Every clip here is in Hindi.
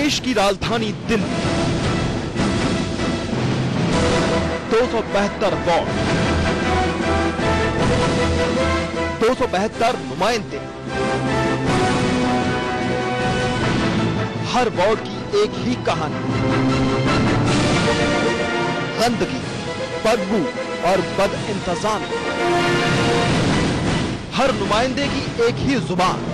देश की राजधानी दिल्ली, 272 वार्ड, 272 नुमाइंदे, हर वार्ड की एक ही कहानी, गंदगी, बदबू और बदइंतजामी। हर नुमाइंदे की एक ही जुबान,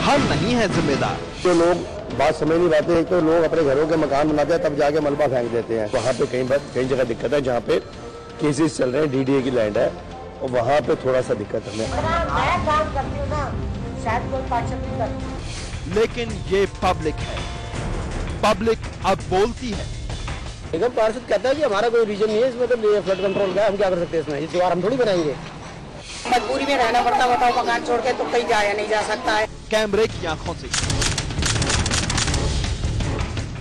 हम नहीं है जिम्मेदार। जो लोग बात समझ नहीं पाते हैं, तो लोग अपने घरों के मकान बनाते हैं, तब जाके मलबा फेंक देते हैं। वहाँ पे कई जगह दिक्कत है, जहाँ पे केसेस चल रहे हैं, डीडीए की लैंड है, और वहाँ पे थोड़ा सा दिक्कत है। मैं काम करती हूँ ना, शायद कोई पाचन नहीं करती। लेकिन ये पब्लिक है, पब्लिक अब बोलती है। निगम पार्षद कहता है कि हमारा कोई रीजन नहीं है इसमें, तो फ्लड कंट्रोल का हम क्या कर सकते हैं इसमें, इस द्वार हम थोड़ी बनाएंगे। मजबूरी में रहना पड़ता, बताओ मकान छोड़ के तो कहीं जाया नहीं जा सकता है। कैमरे की आंखों से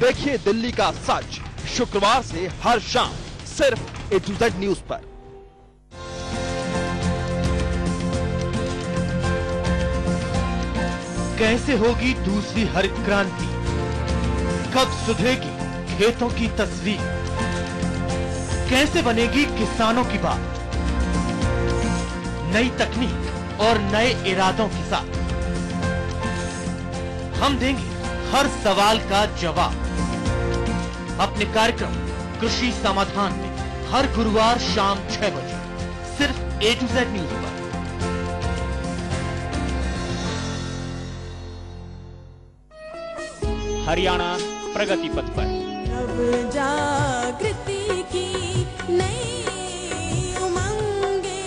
देखिए दिल्ली का सच, शुक्रवार से हर शाम सिर्फ A to Z न्यूज पर। कैसे होगी दूसरी हरित क्रांति, कब सुधरेगी खेतों की तस्वीर, कैसे बनेगी किसानों की बात, नई तकनीक और नए इरादों के साथ हम देंगे हर सवाल का जवाब अपने कार्यक्रम कृषि समाधान में, हर गुरुवार शाम 6 बजे सिर्फ A to Z न्यूज पर। हरियाणा प्रगति पथ पर। अब जागृति की नई उमंगे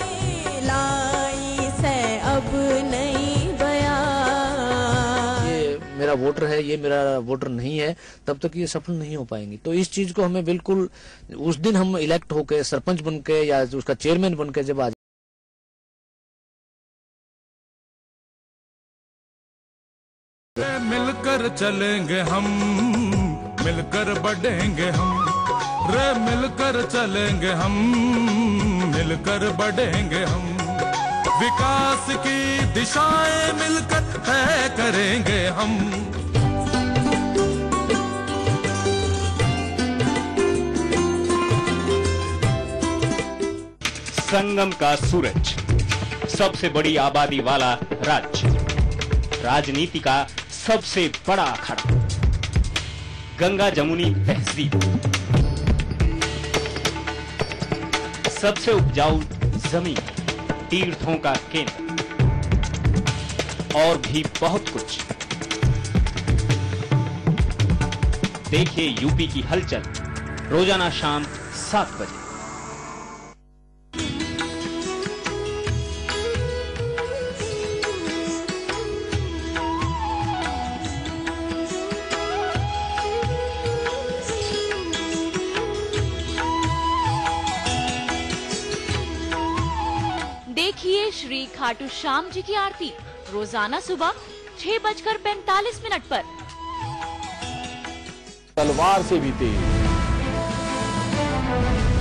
लाई से अब नई बयान। ये मेरा वोटर है, ये मेरा वोटर नहीं है, तब तक ये सफल नहीं हो पाएंगी। तो इस चीज को हमें बिल्कुल उस दिन हम इलेक्ट होके सरपंच बनके या उसका चेयरमैन बनके जब आ मिलकर चलेंगे हम, मिलकर बढ़ेंगे हम, रे मिलकर चलेंगे हम, मिलकर बढ़ेंगे हम, विकास की दिशाएं मिलकर तय करेंगे हम। संगम का सूरज, सबसे बड़ी आबादी वाला राज्य, राजनीति का सबसे बड़ा अखाड़ा, गंगा जमुनी तहसील, सबसे उपजाऊ जमीन, तीर्थों का केंद्र और भी बहुत कुछ। देखिए यूपी की हलचल रोजाना शाम 7 बजे। देखिए श्री खाटू श्याम जी की आरती रोजाना सुबह 6:45 पर। तलवार से भी तेज,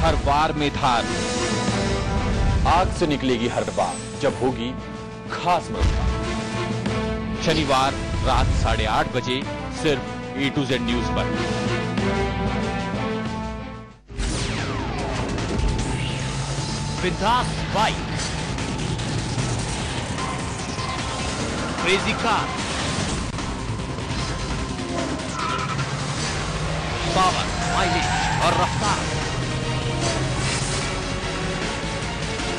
हर वार में धार, आग से निकलेगी हर बार जब होगी खास मुलाकात। शनिवार रात 8:30 बजे सिर्फ A to Z न्यूज पर। बिंदास bike, crazy car, power, mileage और रफ्तार,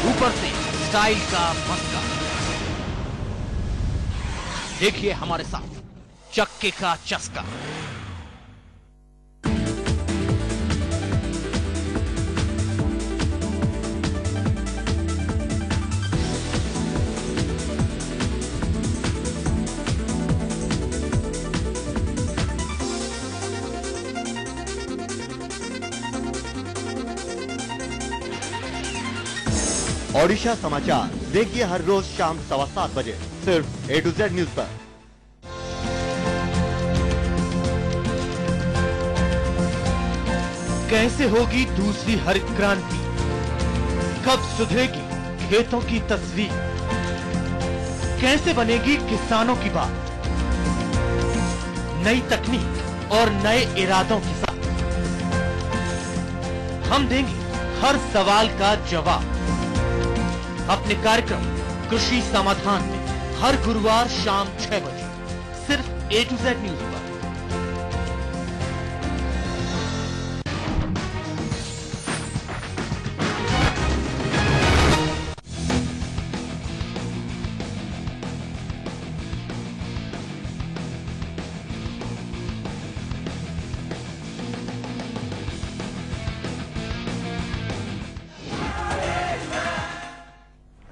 ऊपर से स्टाइल का मस्का। देखिए हमारे साथ चक्के का चस्का। ओडिशा समाचार देखिए हर रोज शाम 7:15 बजे सिर्फ A to Z न्यूज पर। कैसे होगी दूसरी हरित क्रांति, कब सुधरेगी खेतों की तस्वीर, कैसे बनेगी किसानों की बात, नई तकनीक और नए इरादों के साथ हम देंगे हर सवाल का जवाब अपने कार्यक्रम कृषि समाधान में हर गुरुवार शाम 6 बजे सिर्फ A to Z न्यूज पर।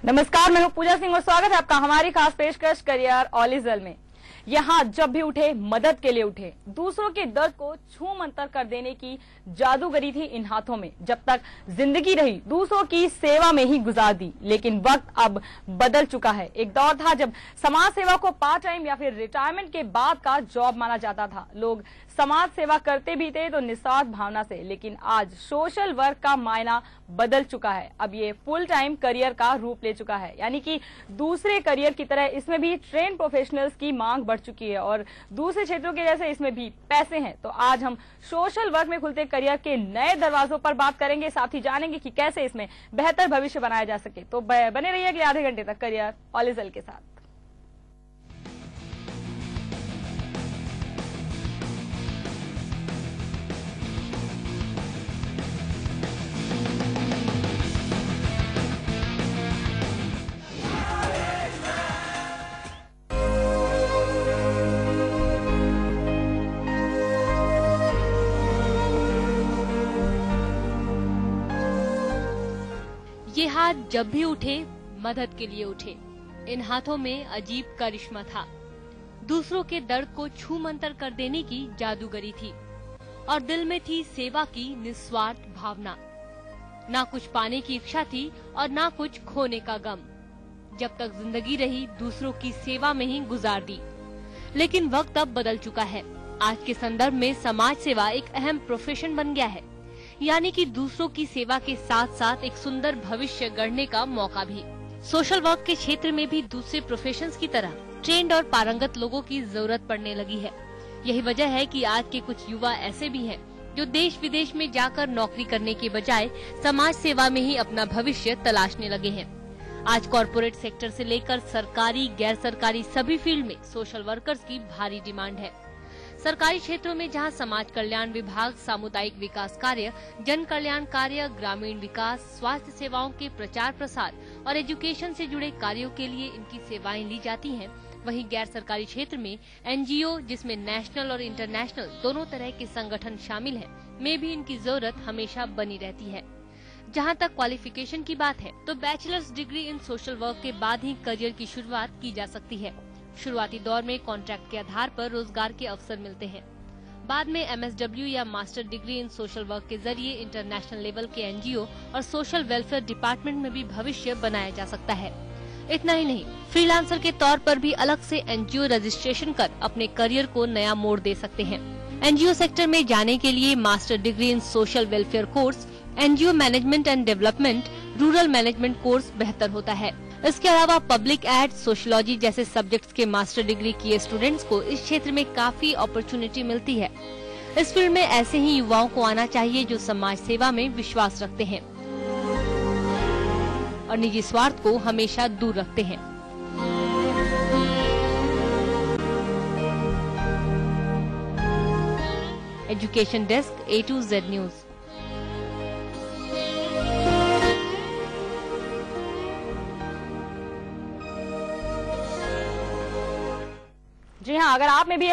नमस्कार, मैं हूं पूजा सिंह और स्वागत है आपका हमारी खास पेशकश करियर ऑलिजल में। यहाँ जब भी उठे मदद के लिए उठे, दूसरों के दर्द को छू मंतर कर देने की जादूगरी थी इन हाथों में। जब तक जिंदगी रही दूसरों की सेवा में ही गुजार दी, लेकिन वक्त अब बदल चुका है। एक दौर था जब समाज सेवा को पार्ट टाइम या फिर रिटायरमेंट के बाद का जॉब माना जाता था। लोग समाज सेवा करते भी थे तो निस्वार्थ भावना से, लेकिन आज सोशल वर्क का मायना बदल चुका है। अब ये फुल टाइम करियर का रूप ले चुका है, यानी कि दूसरे करियर की तरह इसमें भी ट्रेन प्रोफेशनल्स की मांग बढ़ चुकी है और दूसरे क्षेत्रों के जैसे इसमें भी पैसे हैं। तो आज हम सोशल वर्क में खुलते करियर के नए दरवाजों पर बात करेंगे, साथ ही जानेंगे कि कैसे इसमें बेहतर भविष्य बनाया जा सके। तो बने रहिए अगले आधे घंटे तक करियर ऑलिजल के साथ। ये हाथ जब भी उठे मदद के लिए उठे। इन हाथों में अजीब करिश्मा था। दूसरों के दर्द को छू मंतर कर देने की जादूगरी थी और दिल में थी सेवा की निस्वार्थ भावना। ना कुछ पाने की इच्छा थी और ना कुछ खोने का गम। जब तक जिंदगी रही दूसरों की सेवा में ही गुजार दी। लेकिन वक्त अब बदल चुका है। आज के संदर्भ में समाज सेवा एक अहम प्रोफेशन बन गया है, यानी कि दूसरों की सेवा के साथ साथ एक सुंदर भविष्य गढ़ने का मौका भी। सोशल वर्क के क्षेत्र में भी दूसरे प्रोफेशंस की तरह ट्रेंड और पारंगत लोगों की जरूरत पड़ने लगी है। यही वजह है कि आज के कुछ युवा ऐसे भी हैं जो देश विदेश में जाकर नौकरी करने के बजाय समाज सेवा में ही अपना भविष्य तलाशने लगे हैं। आज कॉरपोरेट सेक्टर से लेकर सरकारी गैर सरकारी सभी फील्ड में सोशल वर्कर्स की भारी डिमांड है। सरकारी क्षेत्रों में जहां समाज कल्याण विभाग सामुदायिक विकास कार्य, जन कल्याण कार्य, ग्रामीण विकास, स्वास्थ्य सेवाओं के प्रचार प्रसार और एजुकेशन से जुड़े कार्यों के लिए इनकी सेवाएं ली जाती हैं, वहीं गैर सरकारी क्षेत्र में एनजीओ, जिसमें नेशनल और इंटरनेशनल दोनों तरह के संगठन शामिल हैं, में भी इनकी जरूरत हमेशा बनी रहती है। जहां तक क्वालिफिकेशन की बात है तो bachelors degree in social work के बाद ही करियर की शुरुआत की जा सकती है। शुरुआती दौर में कॉन्ट्रैक्ट के आधार पर रोजगार के अवसर मिलते हैं। बाद में एमएसडब्ल्यू या master degree in social work के जरिए इंटरनेशनल लेवल के एनजीओ और सोशल वेलफेयर डिपार्टमेंट में भी भविष्य बनाया जा सकता है। इतना ही नहीं, फ्रीलांसर के तौर पर भी अलग से एनजीओ रजिस्ट्रेशन कर अपने करियर को नया मोड़ दे सकते हैं। एनजीओ सेक्टर में जाने के लिए master degree in social welfare course, NGO management and development, rural management course बेहतर होता है। इसके अलावा पब्लिक एड, सोशियोलॉजी जैसे सब्जेक्ट्स के मास्टर डिग्री किए स्टूडेंट्स को इस क्षेत्र में काफी अपॉर्चुनिटी मिलती है। इस फील्ड में ऐसे ही युवाओं को आना चाहिए जो समाज सेवा में विश्वास रखते हैं और निजी स्वार्थ को हमेशा दूर रखते हैं। Education desk, A to Z news. जी हाँ, अगर आप में भी